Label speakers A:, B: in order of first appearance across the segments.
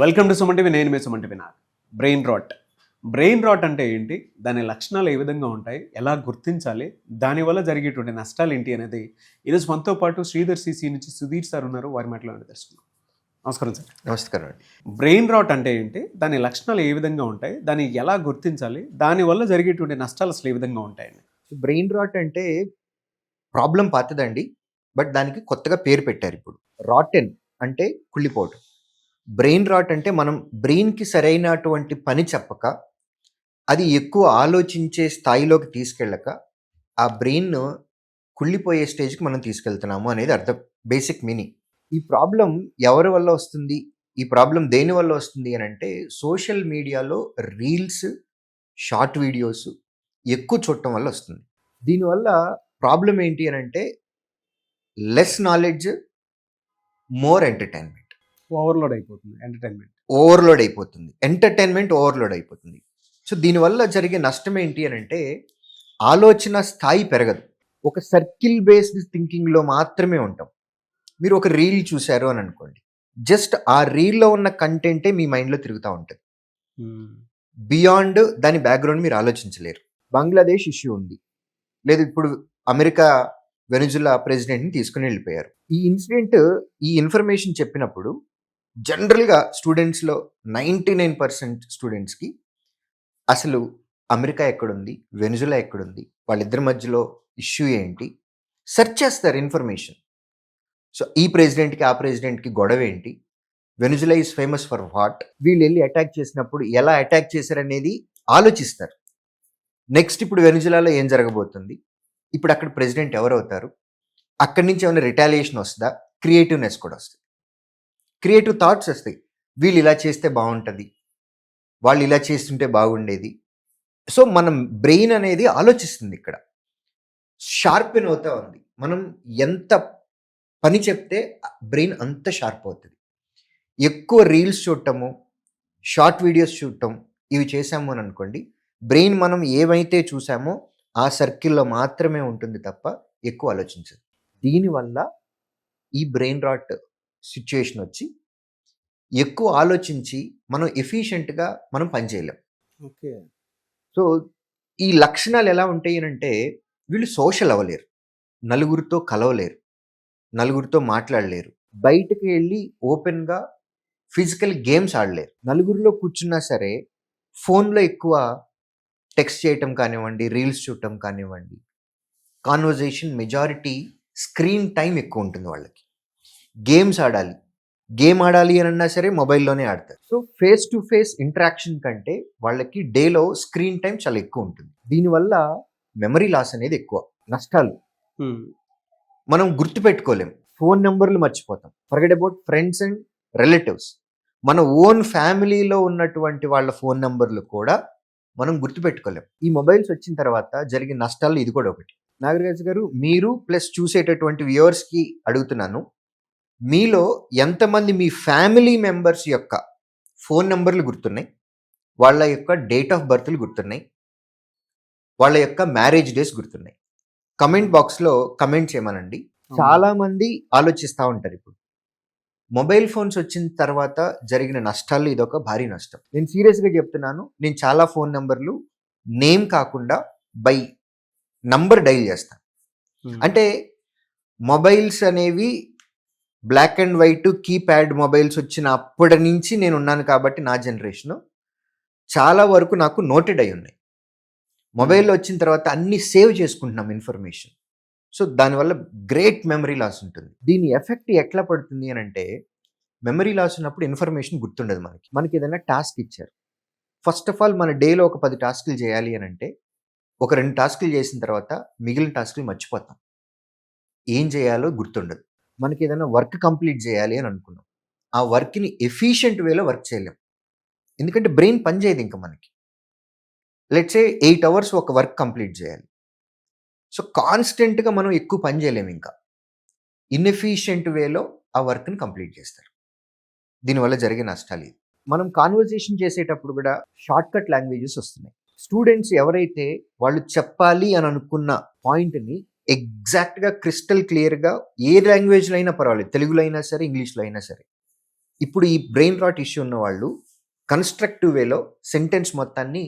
A: Welcome to Suman TV. నేను మీ Suman TV. Brain rot అంటే ఏంటి, దాని లక్షణాలు ఏ విధంగా ఉంటాయి, ఎలా గుర్తించాలి, దానివల్ల జరిగేటువంటి నష్టాలు ఏంటి అనేది ఈరోజు మనతో పాటు శ్రీధర్ సిసి నుంచి సుధీర్ సార్ ఉన్నారు. వారి మాటలు తెలుసుకుందాం. నమస్కారం సార్.
B: నమస్కారం అండి.
A: బ్రెయిన్ రాట్ అంటే ఏంటి, దాని లక్షణాలు ఏ విధంగా ఉంటాయి, దాన్ని ఎలా గుర్తించాలి, దానివల్ల జరిగేటువంటి నష్టాలు అసలు ఏ విధంగా ఉంటాయండి?
B: బ్రెయిన్ రాట్ అంటే ప్రాబ్లం పాతదండి, బట్ దానికి కొత్తగా పేరు పెట్టారు ఇప్పుడు. రాటెన్ అంటే కుళ్ళిపోవటం. బ్రెయిన్ రాట్ అంటే మనం బ్రెయిన్కి సరైనటువంటి పని చెప్పక, అది ఎక్కువ ఆలోచించే స్థాయిలోకి తీసుకెళ్ళక, ఆ బ్రెయిన్ కుళ్ళిపోయే స్టేజ్కి మనం తీసుకెళ్తున్నాము అనేది అర్థం, బేసిక్ మీనింగ్. ఈ ప్రాబ్లం ఎవరి వల్ల వస్తుంది, ఈ ప్రాబ్లం దేని వల్ల వస్తుంది అని అంటే, సోషల్ మీడియాలో రీల్స్, షార్ట్ వీడియోస్ ఎక్కువ చూడటం వల్ల వస్తుంది. దీనివల్ల ప్రాబ్లం ఏంటి అని అంటే, less knowledge, more entertainment.
A: Overload అయిపోతుంది
B: ఎంటర్టైన్మెంట్ ఓవర్లోడ్ అయిపోతుంది. సో దీనివల్ల జరిగే నష్టం ఏంటి అని అంటే, ఆలోచన స్థాయి పెరగదు. ఒక సర్కిల్ బేస్డ్ థింకింగ్లో మాత్రమే ఉంటాం. మీరు ఒక రీల్ చూశారు అని అనుకోండి, జస్ట్ ఆ రీల్లో ఉన్న కంటెంటే మీ మైండ్లో తిరుగుతూ ఉంటుంది. బియాండ్ దాని బ్యాక్గ్రౌండ్ మీరు ఆలోచించలేరు. బంగ్లాదేశ్ ఇష్యూ ఉంది, లేదు ఇప్పుడు అమెరికా వెనుజులా ప్రెసిడెంట్ని తీసుకుని వెళ్ళిపోయారు. ఈ ఇన్సిడెంట్, ఈ ఇన్ఫర్మేషన్ చెప్పినప్పుడు జనరల్గా స్టూడెంట్స్లో 99% స్టూడెంట్స్కి అసలు అమెరికా ఎక్కడుంది, వెనుజులా ఎక్కడుంది, వాళ్ళిద్దరి మధ్యలో ఇష్యూ ఏంటి, సెర్చ్ చేస్తారు ఇన్ఫర్మేషన్. సో ఈ ప్రెసిడెంట్కి ఆ ప్రెసిడెంట్కి గొడవ ఏంటి, Venezuela is famous for what, వీళ్ళు వెళ్ళి అటాక్ చేసినప్పుడు ఎలా అటాక్ చేశారనేది ఆలోచిస్తారు. నెక్స్ట్ ఇప్పుడు వెనుజులాలో ఏం జరగబోతుంది, ఇప్పుడు అక్కడ ప్రెసిడెంట్ ఎవరు అవుతారు, అక్కడి నుంచి ఏమైనా రిటాలియేషన్ వస్తుందా, క్రియేటివ్నెస్ కూడా వస్తుంది, క్రియేటివ్ థాట్స్ వస్తాయి. వీళ్ళు ఇలా చేస్తే బాగుంటుంది, వాళ్ళు ఇలా చేస్తుంటే బాగుండేది. సో మనం బ్రెయిన్ అనేది ఆలోచిస్తుంది, ఇక్కడ షార్పెన్ అవుతా ఉంది. మనం ఎంత పని చెప్తే బ్రెయిన్ అంత షార్ప్ అవుతుంది. ఎక్కువ రీల్స్ చూడటము, షార్ట్ వీడియోస్ చూడటం, ఇవి చేసాము అని అనుకోండి, బ్రెయిన్ మనం ఏవైతే చూసామో ఆ సర్కిల్లో మాత్రమే ఉంటుంది తప్ప ఎక్కువ ఆలోచించదు. దీనివల్ల ఈ బ్రెయిన్ రాట్ సిచ్యుయేషన్ వచ్చి ఎక్కువ ఆలోచించి మనం ఎఫిషియెంట్గా మనం పనిచేయలేం.
A: ఓకే.
B: సో ఈ లక్షణాలు ఎలా ఉంటాయి అంటే, వీళ్ళు సోషల్ అవ్వలేరు, నలుగురితో కలవలేరు, నలుగురితో మాట్లాడలేరు, బయటకు వెళ్ళి ఓపెన్గా ఫిజికల్ గేమ్స్ ఆడలేరు. నలుగురిలో కూర్చున్నా సరే ఫోన్లో ఎక్కువ టెక్స్ట్ చేయటం కానివ్వండి, రీల్స్ చూడటం కానివ్వండి, కాన్వర్జేషన్ మెజారిటీ, స్క్రీన్ టైం ఎక్కువ ఉంటుంది వాళ్ళకి. గేమ్స్ ఆడాలి, గేమ్ ఆడాలి అని అన్నా సరే మొబైల్లోనే ఆడతారు. So face to face interaction కంటే వాళ్ళకి డేలో స్క్రీన్ టైం చాలా ఎక్కువ ఉంటుంది. దీనివల్ల మెమరీ లాస్ అనేది ఎక్కువ. నష్టాలు మనం గుర్తుపెట్టుకోలేం, ఫోన్ నెంబర్లు మర్చిపోతాం, forget about friends and relatives. మన ఓన్ ఫ్యామిలీలో ఉన్నటువంటి వాళ్ళ ఫోన్ నెంబర్లు కూడా మనం గుర్తుపెట్టుకోలేం. ఈ మొబైల్స్ వచ్చిన తర్వాత జరిగిన నష్టాలు ఇది కూడా ఒకటి. నాగరాజ్ గారు, మీరు ప్లస్ చూసేటటువంటి వ్యూవర్స్కి అడుగుతున్నాను, మీలో ఎంతమంది మీ ఫ్యామిలీ మెంబర్స్ యొక్క ఫోన్ నెంబర్లు గుర్తున్నాయి, వాళ్ళ యొక్క డేట్ ఆఫ్ బర్త్లు గుర్తున్నాయి, వాళ్ళ యొక్క మ్యారేజ్ డేస్ గుర్తున్నాయి? కమెంట్ బాక్స్లో కమెంట్ చేయమనండి. చాలామంది ఆలోచిస్తూ ఉంటారు, ఇప్పుడు మొబైల్ ఫోన్స్ వచ్చిన తర్వాత జరిగిన నష్టాలు ఇదొక భారీ నష్టం. నేను సీరియస్గా చెప్తున్నాను, నేను చాలా ఫోన్ నెంబర్లు నేమ్ కాకుండా బై నంబర్ డైల్ చేస్తాను. అంటే మొబైల్స్ అనేవి black and white keypad mobiles వచ్చిన అప్పటి నుంచి నేను ఉన్నాను కాబట్టి నా జనరేషన్ చాలా వరకు నాకు నోటెడ్ అయి ఉన్నాయి. మొబైల్లో వచ్చిన తర్వాత అన్ని సేవ్ చేసుకుంటున్నాం ఇన్ఫర్మేషన్. సో దానివల్ల గ్రేట్ మెమరీ లాస్ ఉంటుంది. దీని ఎఫెక్ట్ ఎట్లా పడుతుంది అని అంటే, మెమరీ లాస్ ఉన్నప్పుడు ఇన్ఫర్మేషన్ గుర్తుండదు. మనకి ఏదైనా టాస్క్ ఇచ్చారు, ఫస్ట్ ఆఫ్ ఆల్ మన డేలో ఒక 10 టాస్కులు చేయాలి అని అంటే, ఒక 2 టాస్కులు చేసిన తర్వాత మిగిలిన టాస్కులు మర్చిపోతాం, ఏం చేయాలో గుర్తుండదు. మనకి ఏదైనా వర్క్ కంప్లీట్ చేయాలి అని అనుకున్నాం, ఆ వర్క్ని ఎఫిషియెంట్ వేలో వర్క్ చేయలేం, ఎందుకంటే బ్రెయిన్ పనిచేయదు ఇంకా మనకి. లెట్స్ సే 8 అవర్స్ ఒక వర్క్ కంప్లీట్ చేయాలి. సో కాన్స్టెంట్గా మనం ఎక్కువ పని చేయలేము, ఇంకా ఇన్ఎఫిషియెంట్ వేలో ఆ వర్క్ని కంప్లీట్ చేస్తారు. దీనివల్ల జరిగే నష్టాలు ఇది. మనం కాన్వర్జేషన్ చేసేటప్పుడు కూడా షార్ట్ కట్ లాంగ్వేజెస్ వస్తున్నాయి. స్టూడెంట్స్ ఎవరైతే వాళ్ళు చెప్పాలి అని అనుకున్న పాయింట్ని ఎగ్జాక్ట్గా క్రిస్టల్ క్లియర్గా ఏ లాంగ్వేజ్లో అయినా పర్వాలేదు, తెలుగులో అయినా సరే, ఇంగ్లీష్లో అయినా సరే, ఇప్పుడు ఈ బ్రెయిన్ రాట్ ఇష్యూ ఉన్న వాళ్ళు కన్స్ట్రక్టివ్ వేలో సెంటెన్స్ మొత్తాన్ని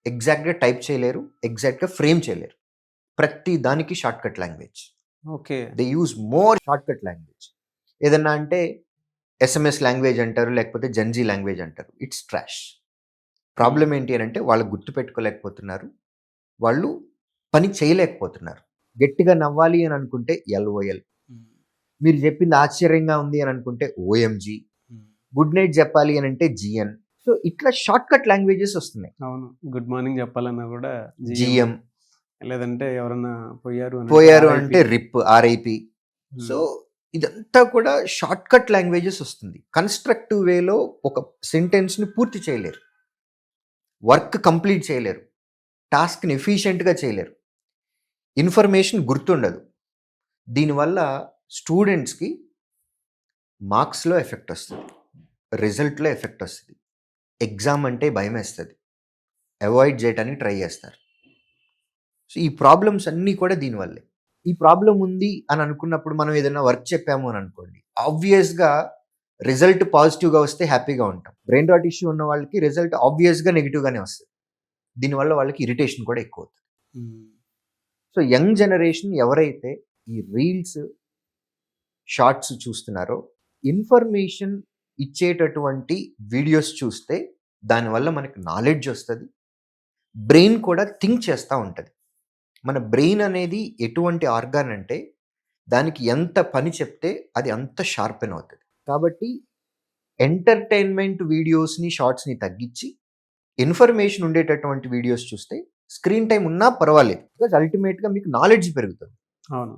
B: ఎగ్జాక్ట్గా టైప్ చేయలేరు, ఎగ్జాక్ట్గా ఫ్రేమ్ చేయలేరు. ప్రతి దానికి short cut language.
A: Okay.
B: They use more short cut language. ఏదన్నా అంటే ఎస్ఎంఎస్ లాంగ్వేజ్ అంటారు, లేకపోతే జెన్జీ లాంగ్వేజ్ అంటారు. It's trash. ప్రాబ్లం ఏంటి అని అంటే వాళ్ళు గుర్తు పెట్టుకోలేకపోతున్నారు, వాళ్ళు పని చేయలేకపోతున్నారు. గట్టిగా నవ్వాలి అని అనుకుంటే ఎల్ఓఎల్, మీరు చెప్పింది ఆశ్చర్యంగా ఉంది అని అనుకుంటే ఓఎంజీ, గుడ్ నైట్ చెప్పాలి అని అంటే జిఎన్. సో ఇట్లా షార్ట్ కట్ లాంగ్వేజెస్ వస్తున్నాయి.
A: అవును. గుడ్ మార్నింగ్ చెప్పాలన్నా కూడా
B: జిఎం,
A: లేదంటే ఎవరన్నా పోయారు
B: అంటే రిప్, ఆర్ఐపి. సో ఇదంతా కూడా షార్ట్ కట్ లాంగ్వేజెస్ వస్తుంది. కన్స్ట్రక్టివ్ వేలో ఒక సెంటెన్స్ని పూర్తి చేయలేరు, వర్క్ కంప్లీట్ చేయలేరు, టాస్క్ని ఎఫిషియెంట్గా చేయలేరు, ఇన్ఫర్మేషన్ గుర్తుండదు. దీనివల్ల స్టూడెంట్స్కి మార్క్స్లో ఎఫెక్ట్ వస్తుంది, రిజల్ట్లో ఎఫెక్ట్ వస్తుంది, ఎగ్జామ్ అంటే భయం వేస్తుంది, అవాయిడ్ చేయడానికి ట్రై చేస్తారు. సో ఈ ప్రాబ్లమ్స్ అన్నీ కూడా దీనివల్లే. ఈ ప్రాబ్లం ఉంది అని అనుకున్నప్పుడు మనం ఏదైనా వర్క్ చెప్పాము అని అనుకోండి, ఆబ్వియస్గా రిజల్ట్ పాజిటివ్గా వస్తే హ్యాపీగా ఉంటాం. బ్రెయిన్ రాట్ ఇష్యూ ఉన్న వాళ్ళకి రిజల్ట్ ఆబ్వియస్గా నెగిటివ్గానే వస్తుంది. దీనివల్ల వాళ్ళకి ఇరిటేషన్ కూడా ఎక్కువ అవుతుంది. సో యంగ్ జనరేషన్ ఎవరైతే ఈ రీల్స్, షార్ట్స్ చూస్తున్నారో, ఇన్ఫర్మేషన్ ఇచ్చేటటువంటి వీడియోస్ చూస్తే దానివల్ల మనకి నాలెడ్జ్ వస్తుంది, బ్రెయిన్ కూడా థింక్ చేస్తూ ఉంటుంది. మన బ్రెయిన్ అనేది ఎటువంటి ఆర్గాన్ అంటే దానికి ఎంత పని చెప్తే అది అంత షార్పెన్ అవుతుంది. కాబట్టి ఎంటర్టైన్మెంట్ వీడియోస్ని, షార్ట్స్ని తగ్గించి ఇన్ఫర్మేషన్ ఉండేటటువంటి వీడియోస్ చూస్తే స్క్రీన్ టైం ఉన్నా పర్వాలేదు, బికాజ్ అల్టిమేట్గా మీకు నాలెడ్జ్ పెరుగుతుంది.
A: అవును.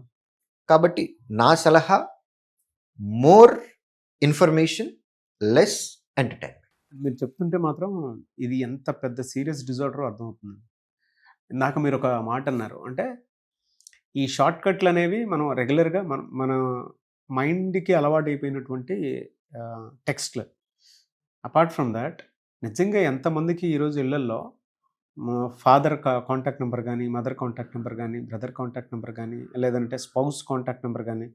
B: కాబట్టి నా సలహా మోర్ ఇన్ఫర్మేషన్, లెస్ ఎంటర్టైన్మెంట్.
A: మీరు చెప్తుంటే మాత్రం ఇది ఎంత పెద్ద సీరియస్ డిజార్డర్ అర్థమవుతుంది. ఇందాక మీరు ఒక మాట అన్నారు, అంటే ఈ షార్ట్ కట్లు అనేవి మనం రెగ్యులర్గా మన మైండ్కి అలవాటు అయిపోయినటువంటి టెక్స్ట్లు. అపార్ట్ ఫ్రమ్ దాట్, నిజంగా ఎంతమందికి ఈరోజు ఇళ్లల్లో ఫాదర్ కాంటాక్ట్ నెంబర్ కానీ, మదర్ కాంటాక్ట్ నెంబర్ కానీ, బ్రదర్ కాంటాక్ట్ నెంబర్ కానీ, లేదంటే స్పౌస్ కాంటాక్ట్ నెంబర్ కానీ,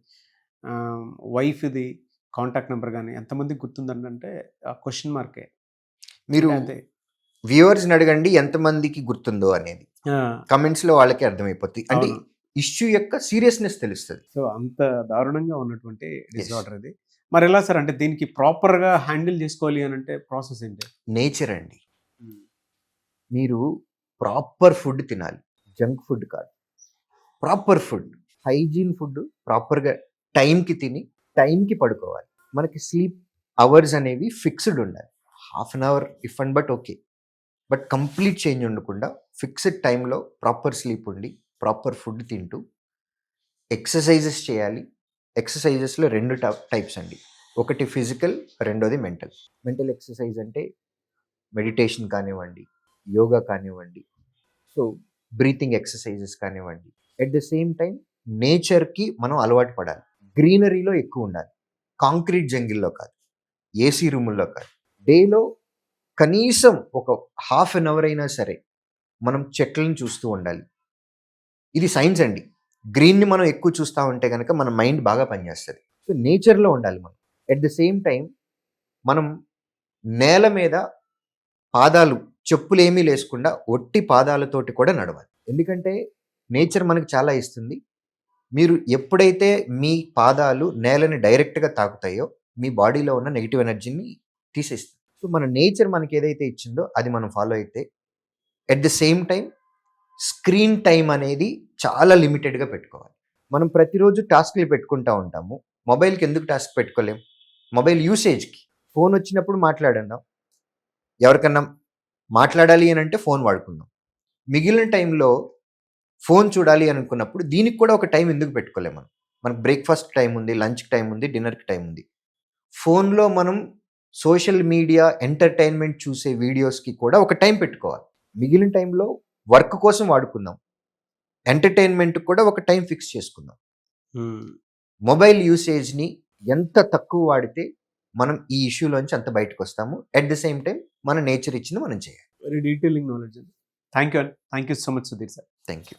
A: వైఫ్ది కాంటాక్ట్ నెంబర్ కానీ ఎంతమందికి గుర్తుందంటే ఆ క్వశ్చన్ మార్కే.
B: మీరు
A: అదే
B: వ్యూవర్స్ని అడగండి ఎంతమందికి గుర్తుందో అనేది, కమెంట్స్లో వాళ్ళకి అర్థమైపోతుంది. అంటే ఇష్యూ యొక్క సీరియస్నెస్ తెలుస్తుంది.
A: సో అంత దారుణంగా ఉన్నటువంటి డిజార్డర్ ఇది. మరి ఎలా సార్, అంటే దీనికి ప్రాపర్గా హ్యాండిల్ చేసుకోవాలి అని అంటే ప్రాసెస్ ఏంటి?
B: నేచర్ అండి. మీరు ప్రాపర్ ఫుడ్ తినాలి, జంక్ ఫుడ్ కాదు. ప్రాపర్ ఫుడ్, హైజీన్ ఫుడ్, ప్రాపర్గా టైంకి తిని టైంకి పడుకోవాలి. మనకి స్లీప్ అవర్స్ అనేవి ఫిక్స్డ్ ఉండాలి. Half an hour if and but okay, but complete change ఉండకుండా ఫిక్స్డ్ టైంలో ప్రాపర్ స్లీప్ ఉండి ప్రాపర్ ఫుడ్ తింటూ ఎక్సర్సైజెస్ చేయాలి. ఎక్సర్సైజెస్లో 2 టైప్స్ అండి, ఒకటి ఫిజికల్, రెండోది మెంటల్. మెంటల్ ఎక్సర్సైజ్ అంటే మెడిటేషన్ కానివ్వండి, యోగా కానివ్వండి, సో బ్రీతింగ్ ఎక్సర్సైజెస్ కానివ్వండి. ఎట్ ద సేమ్ టైం నేచర్కి మనం అలవాటు పడాలి. గ్రీనరీలో ఎక్కువ ఉండాలి, కాంక్రీట్ జంగిల్లో కాదు, ఏసీ రూముల్లో కాదు. డేలో కనీసం ఒక హాఫ్ అన్ అవర్ అయినా సరే మనం చెట్లను చూస్తూ ఉండాలి. ఇది సైన్స్ అండి. గ్రీన్ని మనం ఎక్కువ చూస్తూ ఉంటే కనుక మన మైండ్ బాగా పనిచేస్తుంది. సో నేచర్లో ఉండాలి మనం. ఎట్ ద సేమ్ టైం మనం నేల మీద పాదాలు, చెప్పులు ఏమీ లేకుండా ఒట్టి పాదాలతోటి కూడా నడవాలి. ఎందుకంటే నేచర్ మనకు చాలా ఇస్తుంది. మీరు ఎప్పుడైతే మీ పాదాలు నేలని డైరెక్ట్గా తాకుతాయో మీ బాడీలో ఉన్న నెగిటివ్ ఎనర్జీని తీసేస్తుంది. సో మన నేచర్ మనకి ఏదైతే ఇచ్చిందో అది మనం ఫాలో అయితే, at the same time screen time అనేది చాలా లిమిటెడ్గా పెట్టుకోవాలి. మనం ప్రతిరోజు టాస్క్లు పెట్టుకుంటూ ఉంటాము. మొబైల్కి ఎందుకు టాస్క్ పెట్టుకోలేం? మొబైల్ యూసేజ్కి. ఫోన్ వచ్చినప్పుడు మాట్లాడన్నాం, ఎవరికన్నా మాట్లాడాలి అని అంటే ఫోన్ వాడుకుందాం. మిగిలిన టైంలో ఫోన్ చూడాలి అనుకున్నప్పుడు దీనికి కూడా ఒక టైం ఎందుకు పెట్టుకోలేం? మనకు బ్రేక్ఫాస్ట్ టైం ఉంది, లంచ్కి టైం ఉంది, డిన్నర్కి టైం ఉంది. ఫోన్లో మనం సోషల్ మీడియా ఎంటర్టైన్మెంట్ చూసే వీడియోస్కి కూడా ఒక టైం పెట్టుకోవాలి. మిగిలిన టైంలో వర్క్ కోసం వాడుకుందాం, ఎంటర్టైన్మెంట్ కూడా ఒక టైం ఫిక్స్ చేసుకుందాం. మొబైల్ యూసేజ్ని ఎంత తక్కువ వాడితే మనం ఈ ఇష్యూలోంచి అంత బయటకు వస్తాము. ఎట్ ద సేమ్ టైం మన నేచర్ ఇచ్చింది మనం చేయాలి.
A: Very detailing knowledge. Thank you so much Sudheer sir.
B: Thank you.